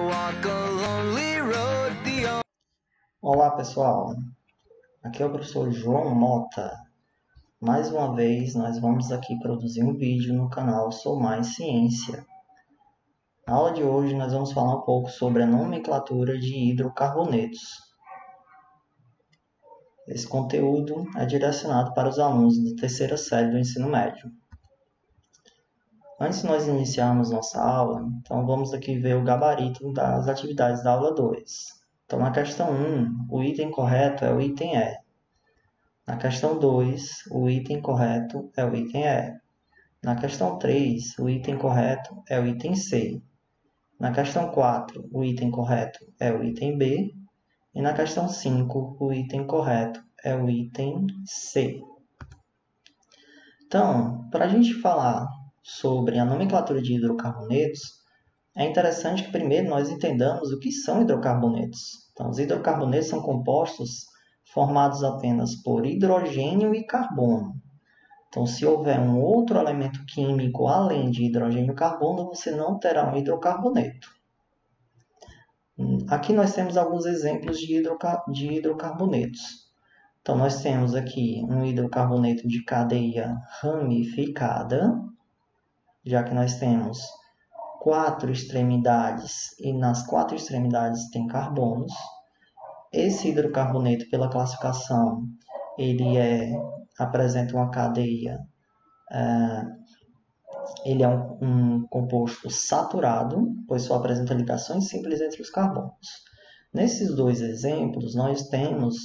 walk a lonely road. Olá pessoal, aqui é o professor João Mota. Mais uma vez nós vamos aqui produzir um vídeo no canal Sou Mais Ciência. Na aula de hoje nós vamos falar um pouco sobre a nomenclatura de hidrocarbonetos. Esse conteúdo é direcionado para os alunos da terceira série do ensino médio. Antes de nós iniciarmos nossa aula, então vamos aqui ver o gabarito das atividades da aula 2. Então, na questão 1, o item correto é o item E. Na questão 2, o item correto é o item E. Na questão 3, o item correto é o item C. Na questão 4, o item correto é o item B. E na questão 5, o item correto é o item C. Então, para a gente falar sobre a nomenclatura de hidrocarbonetos, é interessante que primeiro nós entendamos o que são hidrocarbonetos. Então, os hidrocarbonetos são compostos formados apenas por hidrogênio e carbono. Então, se houver um outro elemento químico além de hidrogênio e carbono, você não terá um hidrocarboneto. Aqui nós temos alguns exemplos de hidrocarbonetos. Então, nós temos aqui um hidrocarboneto de cadeia ramificada, já que nós temos 4 extremidades e nas 4 extremidades tem carbonos. Esse hidrocarboneto, pela classificação, ele apresenta uma cadeia, ele é um composto saturado, pois só apresenta ligações simples entre os carbonos. Nesses dois exemplos, nós temos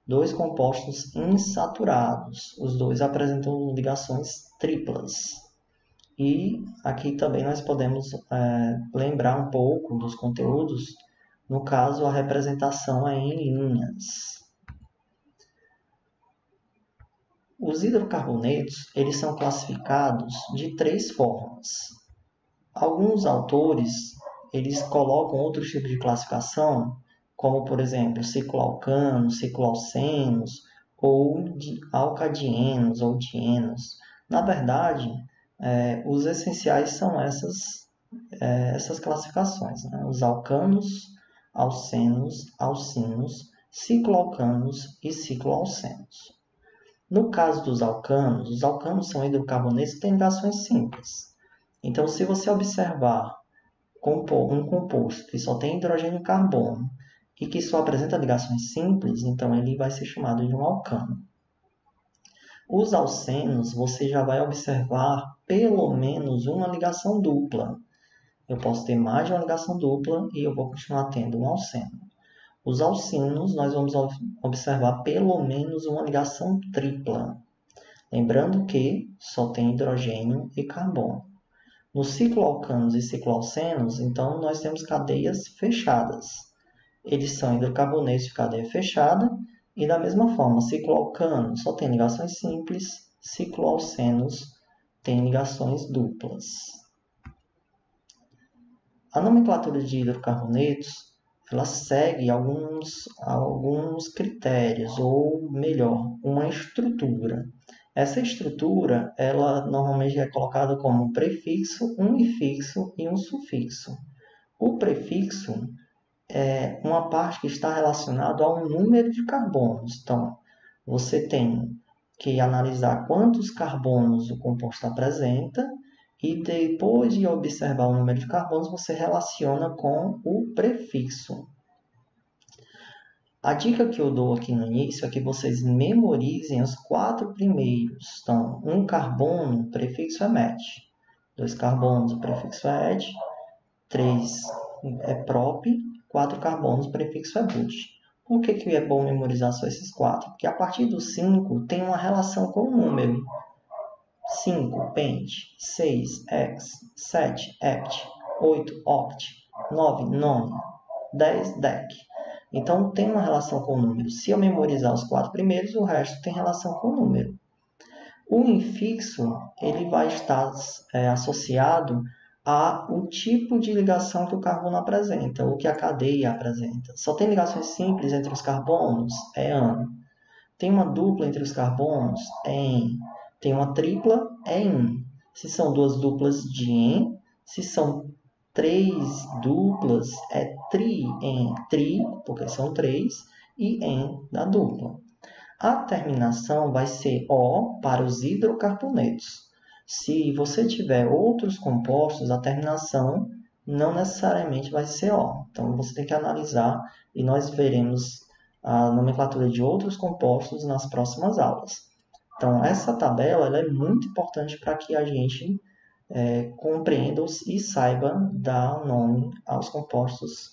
dois compostos insaturados. Os dois apresentam ligações triplas. E aqui também nós podemos lembrar um pouco dos conteúdos, no caso a representação é em linhas. Os hidrocarbonetos eles são classificados de 3 formas. Alguns autores eles colocam outros tipos de classificação, como por exemplo cicloalcanos, cicloalcenos, ou alcadienos ou dienos. Na verdade, os essenciais são essas classificações, né? Os alcanos, alcenos, alcinos, cicloalcanos e cicloalcenos. No caso dos alcanos, os alcanos são hidrocarbonetos que têm ligações simples. Então, se você observar um composto que só tem hidrogênio e carbono e que só apresenta ligações simples, então ele vai ser chamado de um alcano. Os alcenos, você já vai observar pelo menos uma ligação dupla. Eu posso ter mais de uma ligação dupla e eu vou continuar tendo um alceno. Os alcinos, nós vamos observar pelo menos uma ligação tripla. Lembrando que só tem hidrogênio e carbono. Nos cicloalcanos e cicloalcenos, então, nós temos cadeias fechadas. Eles são hidrocarbonetos de cadeia fechada. E da mesma forma, cicloalcanos só tem ligações simples, cicloalcenos tem ligações duplas. A nomenclatura de hidrocarbonetos ela segue alguns critérios, ou melhor, uma estrutura. Essa estrutura ela normalmente é colocada como um prefixo, um infixo e um sufixo. O prefixo é uma parte que está relacionada ao número de carbonos. Então, você tem que analisar quantos carbonos o composto apresenta e depois de observar o número de carbonos, você relaciona com o prefixo. A dica que eu dou aqui no início é que vocês memorizem os 4 primeiros. Então, 1 carbono, o prefixo é met. 2 carbonos, o prefixo é ed. 3 é prop. 4 carbonos, o prefixo é but. Por que é bom memorizar só esses 4? Porque a partir do 5 tem uma relação com o número. 5, pent. 6, ex. 7, hept. 8, oct. 9, non. 10, dec. Então, tem uma relação com o número. Se eu memorizar os 4 primeiros, o resto tem relação com o número. O infixo ele vai estar associado ao tipo de ligação que o carbono apresenta, ou que a cadeia apresenta. Só tem ligações simples entre os carbonos? É an. Tem uma dupla entre os carbonos? É en. Tem uma tripla? É in. Se são duas duplas, dien. Se são 3 duplas é tri, porque são 3, e en da dupla. A terminação vai ser O para os hidrocarbonetos. Se você tiver outros compostos, a terminação não necessariamente vai ser O. Então, você tem que analisar e nós veremos a nomenclatura de outros compostos nas próximas aulas. Então, essa tabela ela é muito importante para que a gente compreenda e saiba dar nome aos compostos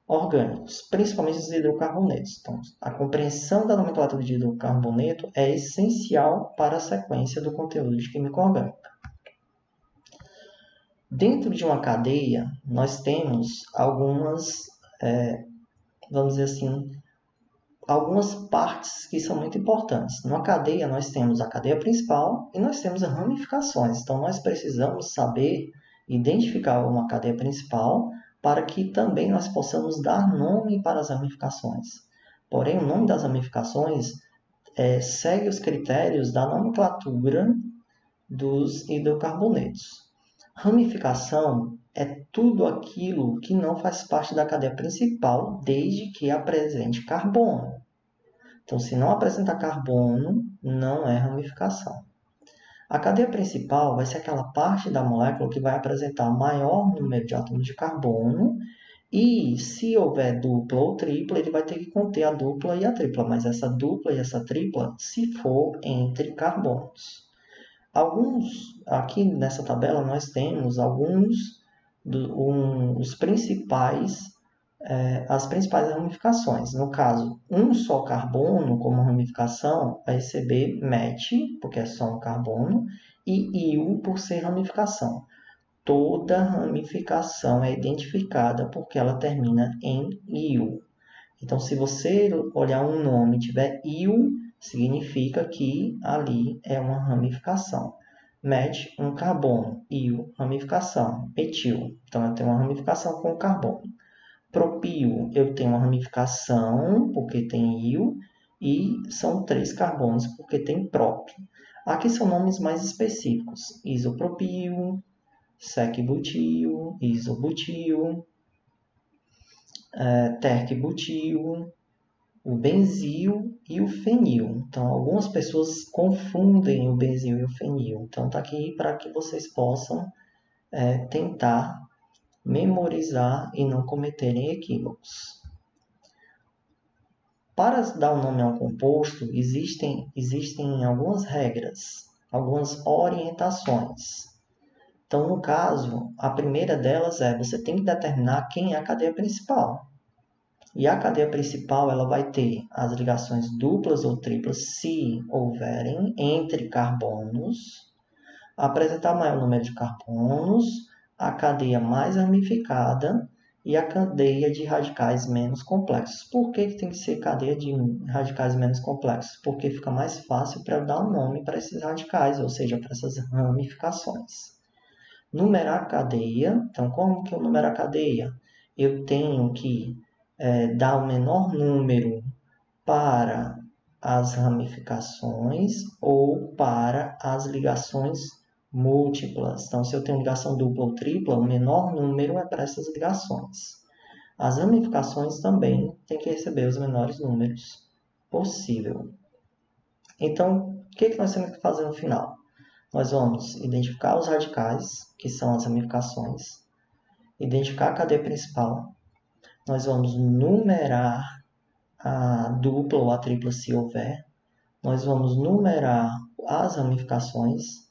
orgânicos, principalmente os hidrocarbonetos. Então, a compreensão da nomenclatura de hidrocarboneto é essencial para a sequência do conteúdo de química orgânica. Dentro de uma cadeia, nós temos algumas, vamos dizer assim, algumas partes que são muito importantes. Numa cadeia, nós temos a cadeia principal e nós temos as ramificações. Então, nós precisamos saber identificar uma cadeia principal para que também nós possamos dar nome para as ramificações. Porém, o nome das ramificações segue os critérios da nomenclatura dos hidrocarbonetos. Ramificação é tudo aquilo que não faz parte da cadeia principal, desde que apresente carbono. Então, se não apresentar carbono, não é ramificação. A cadeia principal vai ser aquela parte da molécula que vai apresentar maior número de átomos de carbono, e se houver dupla ou tripla, ele vai ter que conter a dupla e a tripla, mas essa dupla e essa tripla se for entre carbonos. Aqui nessa tabela nós temos as principais ramificações. No caso, um só carbono como ramificação vai receber MET, porque é só um carbono, e IU por ser ramificação. Toda ramificação é identificada porque ela termina em IU. Então, se você olhar um nome e tiver IU, significa que ali é uma ramificação. MET, um carbono. IU, ramificação. Metil, então eu tenho uma ramificação com carbono. Propil, eu tenho uma ramificação, porque tem IU, e são 3 carbonos, porque tem prop. Aqui são nomes mais específicos. Isopropil, secbutil, isobutil, tercbutil, o benzil e o fenil. Então, algumas pessoas confundem o benzil e o fenil. Então, está aqui para que vocês possam tentar memorizar e não cometerem equívocos. Para dar um nome ao composto, existem algumas regras, algumas orientações. Então, no caso, a primeira delas você tem que determinar quem é a cadeia principal. E a cadeia principal ela vai ter as ligações duplas ou triplas, se houverem, entre carbonos, apresentar maior número de carbonos, a cadeia mais ramificada e a cadeia de radicais menos complexos. Por que tem que ser cadeia de radicais menos complexos? Porque fica mais fácil para eu dar um nome para esses radicais, ou seja, para essas ramificações. Numerar a cadeia. Então, como que eu numero a cadeia? Eu tenho que dar o menor número para as ramificações ou para as ligações múltiplas. Então, se eu tenho ligação dupla ou tripla, o menor número é para essas ligações. As ramificações também têm que receber os menores números possível. Então, o que nós temos que fazer no final? Nós vamos identificar os radicais, que são as ramificações, identificar a cadeia principal, nós vamos numerar a dupla ou a tripla se houver, nós vamos numerar as ramificações,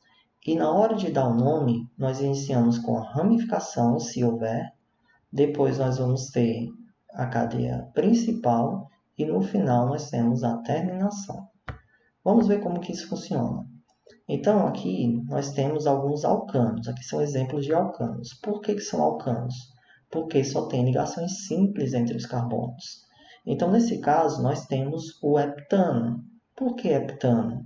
e na hora de dar o nome, nós iniciamos com a ramificação, se houver, depois nós vamos ter a cadeia principal, e no final nós temos a terminação. Vamos ver como que isso funciona. Então, aqui nós temos alguns alcanos. Aqui são exemplos de alcanos. Por que são alcanos? Porque só tem ligações simples entre os carbonos. Então, nesse caso, nós temos o heptano. Por que heptano?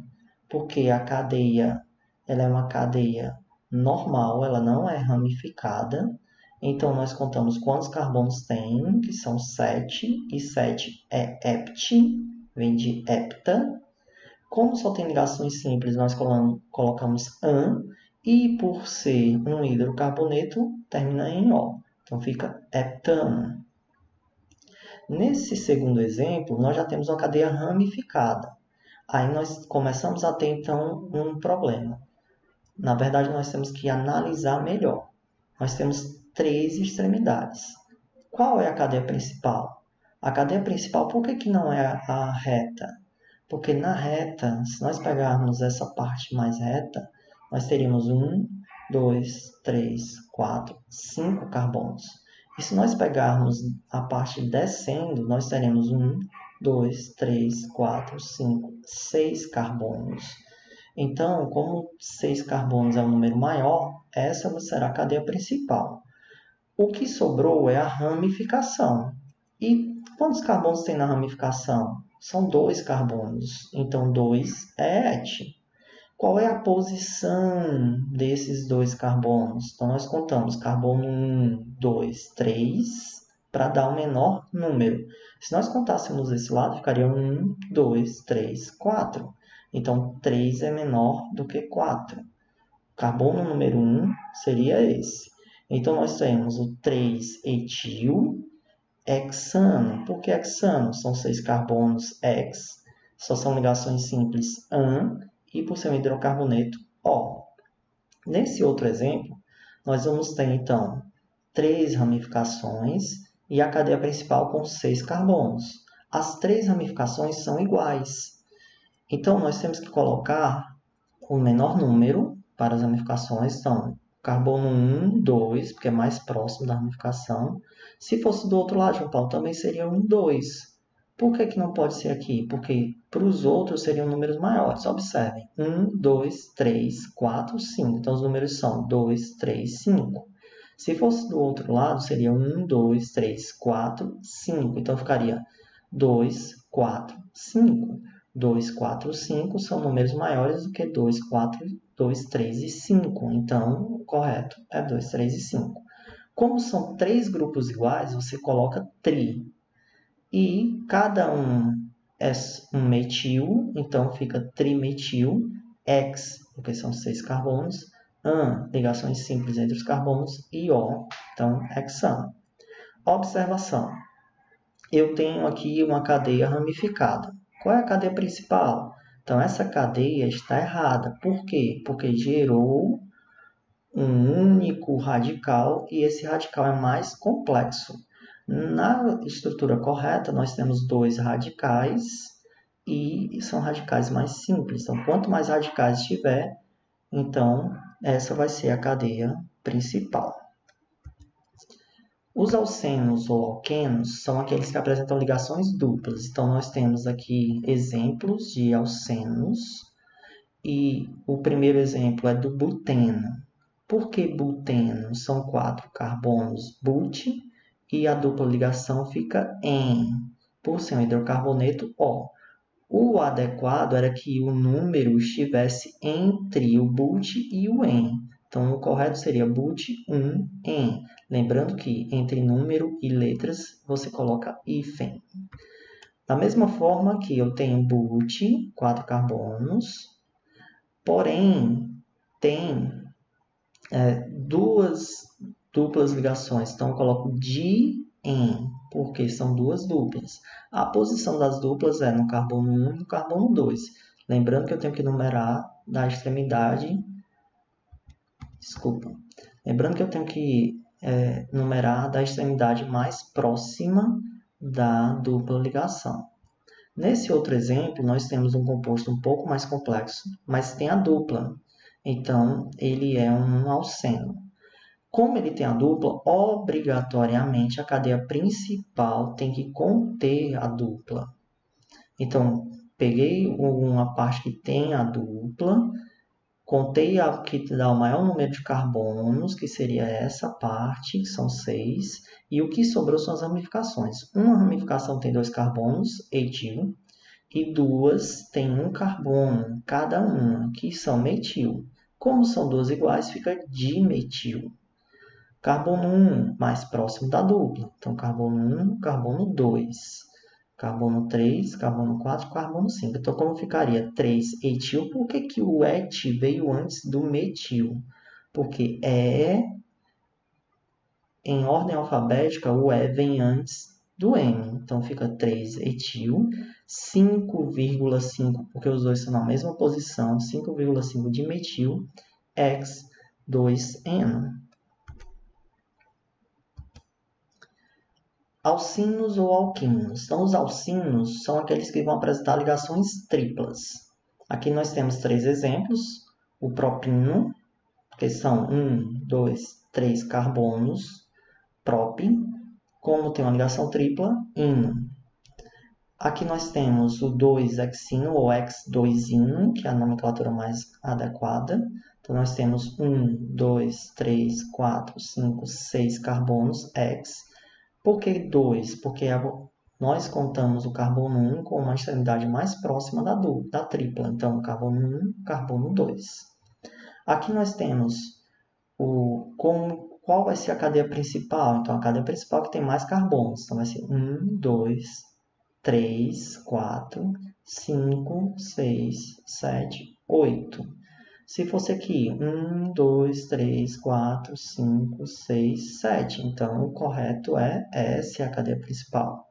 Porque a cadeia ela é uma cadeia normal, ela não é ramificada. Então, nós contamos quantos carbonos tem, que são 7, e 7 é hept, vem de hepta. Como só tem ligações simples, nós colocamos an, E por ser um hidrocarboneto, termina em O. Então fica heptano. Nesse segundo exemplo, nós já temos uma cadeia ramificada. Aí nós começamos a ter, então, um problema. Na verdade, nós temos que analisar melhor. Nós temos 3 extremidades. Qual é a cadeia principal? A cadeia principal, por que não é a reta? Porque na reta, se nós pegarmos essa parte mais reta, nós teríamos 1, 2, 3, 4, 5 carbonos. E se nós pegarmos a parte descendo, nós teremos 1, 2, 3, 4, 5, 6 carbonos. Então, como 6 carbonos é um número maior, essa será a cadeia principal. O que sobrou é a ramificação. E quantos carbonos tem na ramificação? São 2 carbonos. Então, 2 é Et. Qual é a posição desses 2 carbonos? Então, nós contamos carbono 1, 2, 3, para dar o menor número. Se nós contássemos esse lado, ficaria 1, 2, 3, 4. Então, 3 é menor do que 4. Carbono número 1 seria esse. Então, nós temos o 3-etil hexano. Por que hexano? São 6 carbonos hex. Só são ligações simples an. E por ser um hidrocarboneto, O. Nesse outro exemplo, nós vamos ter, então, 3 ramificações e a cadeia principal com 6 carbonos. As 3 ramificações são iguais. Então, nós temos que colocar o menor número para as ramificações. Então, carbono 1, 2, porque é mais próximo da ramificação. Se fosse do outro lado, João Paulo, também seria 1, 2. Por que não pode ser aqui? Porque para os outros seriam números maiores. Observem, 1, 2, 3, 4, 5. Então, os números são 2, 3, 5. Se fosse do outro lado, seria 1, 2, 3, 4, 5. Então, ficaria 2, 4, 5. 2, 4, 5 são números maiores do que 2, 4, 2, 3 e 5. Então, o correto é 2, 3 e 5. Como são 3 grupos iguais, você coloca tri. E cada um é um metil, então fica trimetil, X, porque são 6 carbonos, an, ligações simples entre os carbonos, e O, então hexano. Observação. Eu tenho aqui uma cadeia ramificada. Qual é a cadeia principal? Então, essa cadeia está errada. Por quê? Porque gerou um único radical e esse radical é mais complexo. Na estrutura correta, nós temos 2 radicais e são radicais mais simples. Então, quanto mais radicais tiver, então essa vai ser a cadeia principal. Os alcenos ou alquenos são aqueles que apresentam ligações duplas. Então, nós temos aqui exemplos de alcenos. E o primeiro exemplo é do buteno. Por que buteno? São 4 carbonos but e a dupla ligação fica en. Por ser um hidrocarboneto, O. O adequado era que o número estivesse entre o but e o en. Então, o correto seria but 1 en. Lembrando que entre número e letras você coloca hífen. Da mesma forma que eu tenho but, 4 carbonos, porém tem 2 duplas ligações. Então, eu coloco di-en, porque são 2 duplas. A posição das duplas é no carbono 1 e no carbono 2. Lembrando que eu tenho que numerar da extremidade. Lembrando que eu tenho que numerar da extremidade mais próxima da dupla ligação. Nesse outro exemplo, nós temos um composto um pouco mais complexo, mas tem a dupla. Então, ele é um alceno. Como ele tem a dupla, obrigatoriamente a cadeia principal tem que conter a dupla. Então, peguei uma parte que tem a dupla, contei a que dá o maior número de carbonos, que seria essa parte, que são 6, e o que sobrou são as ramificações. Uma ramificação tem 2 carbonos, etil, e 2 tem 1 carbono, cada uma, que são metil. Como são 2 iguais, fica dimetil. Carbono 1, mais próximo da dupla. Então, carbono 1, carbono 2. Carbono 3, carbono 4, carbono 5. Então, como ficaria 3-etil? Por que o et veio antes do metil? Porque em ordem alfabética, o E vem antes do M. Então, fica 3-etil, 5,5, porque os dois estão na mesma posição, 5,5 de metil, X, 2N. Alcinos ou alquínios. Então, os alcinos são aqueles que vão apresentar ligações triplas. Aqui nós temos 3 exemplos. O propino, que são 1, 2, 3 carbonos, prop, como tem uma ligação tripla, ino. Aqui nós temos o 2-hexino ou X2-ino, que é a nomenclatura mais adequada. Então, nós temos 1, 2, 3, 4, 5, 6 carbonos, X. Por que 2? Porque nós contamos o carbono 1 com uma extremidade mais próxima da tripla. Então, carbono 1, carbono 2. Aqui nós temos qual vai ser a cadeia principal. Então, a cadeia principal que tem mais carbonos. Então, vai ser 1, 2, 3, 4, 5, 6, 7, 8. Se fosse aqui, 1, 2, 3, 4, 5, 6, 7. Então, o correto é essa é a cadeia principal.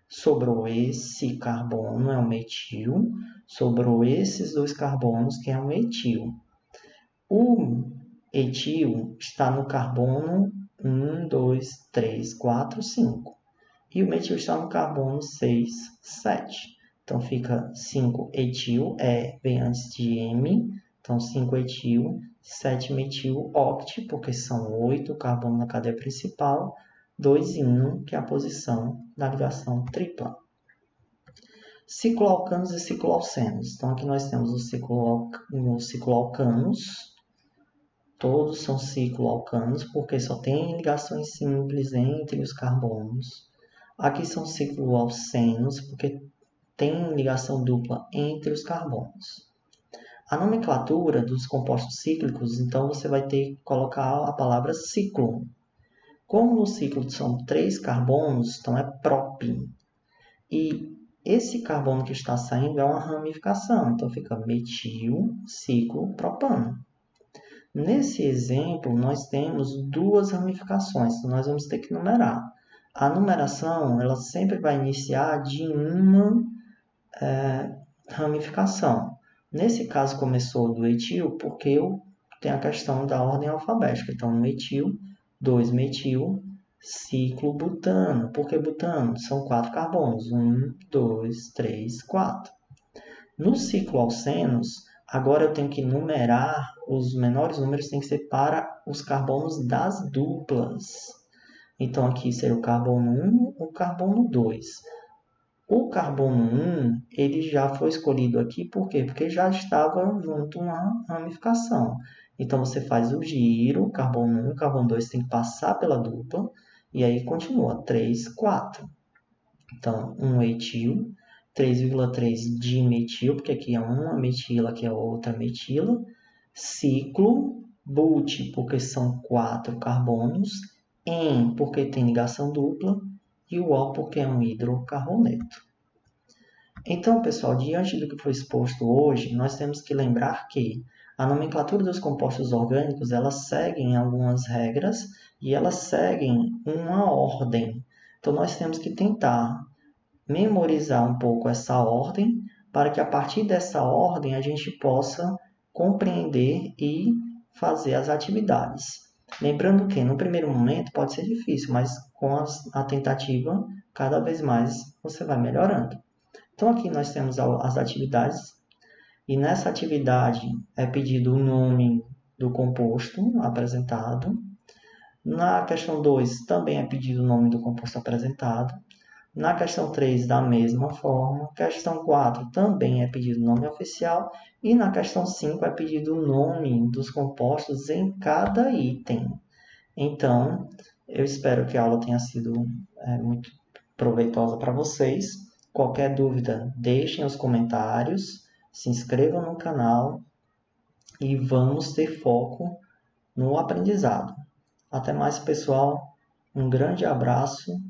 Sobrou esse carbono, é um metil. Sobrou esses 2 carbonos, que é um etil. O etil está no carbono 1, 2, 3, 4, 5. E o metil está no carbono 6, 7. Então, fica 5-etil, vem antes de M. Então, 5-etil, 7-metil, oct, porque são 8 carbonos na cadeia principal, 2-ino, que é a posição da ligação tripla. Cicloalcanos e cicloalcenos. Então, aqui nós temos os cicloalcanos. Todos são cicloalcanos, porque só tem ligações simples entre os carbonos. Aqui são cicloalcenos, porque tem ligação dupla entre os carbonos. A nomenclatura dos compostos cíclicos, então, você vai ter que colocar a palavra ciclo. Como no ciclo são 3 carbonos, então é prop. E esse carbono que está saindo é uma ramificação, então fica metil, ciclo, propano. Nesse exemplo, nós temos 2 ramificações, então nós vamos ter que numerar. A numeração, ela sempre vai iniciar de uma ramificação. Nesse caso, começou do etil, porque tem a questão da ordem alfabética. Então, 1-etil, 2-metil, ciclo butano. Por que butano? São 4 carbonos. 1, 2, 3, 4. No ciclo alcenos, agora eu tenho que numerar, os menores números têm que ser para os carbonos das duplas. Então, aqui seria o carbono 1, o carbono 2. O carbono 1, ele já foi escolhido aqui, por quê? Porque já estava junto uma ramificação. Então, você faz o giro, carbono 1, carbono 2 tem que passar pela dupla, e aí continua, 3, 4. Então, 1-etil, 3,3 dimetil, porque aqui é uma metila, aqui é outra metila. Ciclo, but, porque são 4 carbonos. En, porque tem ligação dupla. E o O, porque é um hidrocarboneto. Então, pessoal, diante do que foi exposto hoje, nós temos que lembrar que a nomenclatura dos compostos orgânicos, elas seguem algumas regras e elas seguem uma ordem. Então, nós temos que tentar memorizar um pouco essa ordem para que, a partir dessa ordem, a gente possa compreender e fazer as atividades. Lembrando que, no primeiro momento, pode ser difícil, mas com a tentativa, cada vez mais você vai melhorando. Então, aqui nós temos as atividades, e nessa atividade é pedido o nome do composto apresentado. Na questão 2, também é pedido o nome do composto apresentado. Na questão 3, da mesma forma. Questão 4, também é pedido o nome oficial. E na questão 5, é pedido o nome dos compostos em cada item. Então, eu espero que a aula tenha sido muito proveitosa para vocês. Qualquer dúvida, deixem os comentários, se inscrevam no canal e vamos ter foco no aprendizado. Até mais, pessoal. Um grande abraço